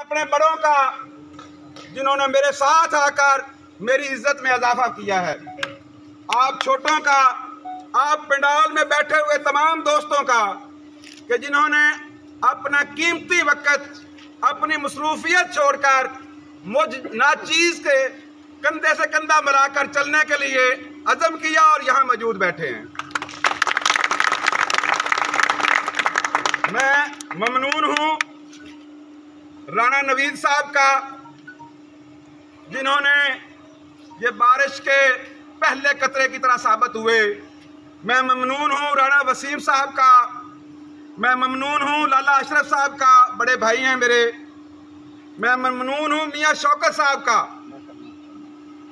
अपने बड़ों का जिन्होंने मेरे साथ आकर मेरी इज्जत में इजाफा किया है, आप छोटों का, आप पंडाल में बैठे हुए तमाम दोस्तों का कि जिन्होंने अपना कीमती वक्त अपनी मसरूफियत छोड़कर मुझ नाचीज के कंधे से कंधा मिलाकर चलने के लिए अज़म किया और यहाँ मौजूद बैठे हैं। मैं ममनून हूँ राणा नवीद साहब का, जिन्होंने ये बारिश के पहले कतरे की तरह साबित हुए। मैं ममनून हूँ राणा वसीम साहब का, मैं ममनून हूँ लाला अशरफ साहब का, बड़े भाई हैं मेरे। मैं ममनून हूँ मियाँ शौकत साहब का,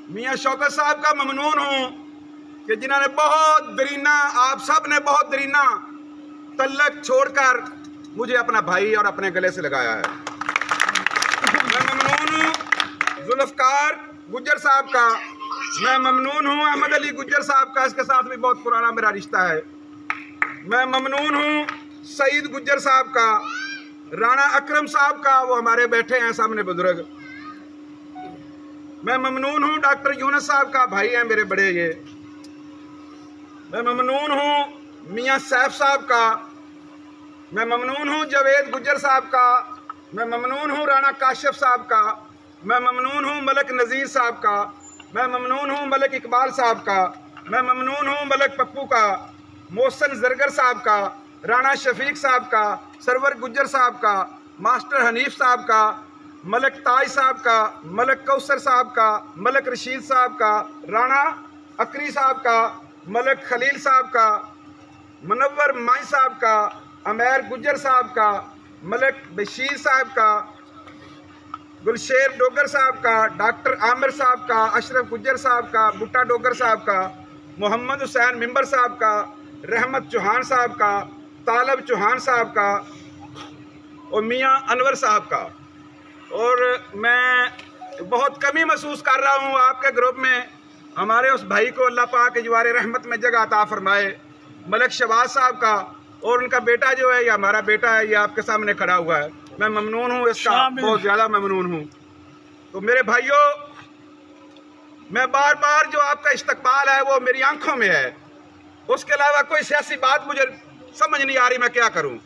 मियाँ शौकत साहब का ममनून हूँ कि जिन्होंने बहुत दरीना, आप सब ने बहुत दरीना तल्लक छोड़कर मुझे अपना भाई और अपने गले से लगाया है। मैं ममनून हूँ जुल्फ़कार गुज्जर साहब का, मैं ममनून हूँ अहमद अली गुज्जर साहब का, इसके साथ भी बहुत पुराना मेरा रिश्ता है। मैं ममनून हूँ सईद गुज्जर साहब का, राणा अकरम साहब का, वो हमारे बैठे हैं सामने बुजुर्ग। मैं ममनून हूँ डॉक्टर यूनुस साहब का, भाई हैं मेरे बड़े ये। मैं ममनून हूँ मियाँ सैफ साहब का, मैं ममनून हूँ जावेद गुज्जर साहब का, मैं ममनून हूँ राणा काशिफ साहब का, मैं ममनून हूँ मलक नज़ीर साहब का, मैं ममनून हूँ मलक इकबाल साहब का, मैं ममनून हूँ मलक पप्पू का, मोहसिन जरगर साहब का, राणा शफीक साहब का, सरवर गुज्जर साहब का, मास्टर हनीफ साहब का, मलक ताज साहब का, मलक कौसर साहब का, मलक रशीद साहब का, राणा अकरी साहब का, मलक खलील साहब का, मुनव्वर माई साहब का, अमेर गुज्जर साहब का, मलक बशीर साहब का, गुलशेर डोगर साहब का, डॉक्टर आमिर साहब का, अशरफ गुज्जर साहब का, भुट्टा डोगर साहब का, मोहम्मद हुसैन मिंबर साहब का, रहमत चौहान साहब का, तालब चौहान साहब का और मियाँ अनवर साहब का। और मैं बहुत कमी महसूस कर रहा हूँ आपके ग्रुप में, हमारे उस भाई को अल्लाह पाक जवारे रहमत में जगह अता फरमाए, मलक शहबाज साहब का, और उनका बेटा जो है, ये हमारा बेटा है, ये आपके सामने खड़ा हुआ है। मैं ममनून हूँ इसका, बहुत ज़्यादा ममनून हूँ। तो मेरे भाइयों, मैं बार बार जो आपका इस्तकबाल है वो मेरी आंखों में है, उसके अलावा कोई सियासी बात मुझे समझ नहीं आ रही मैं क्या करूँ।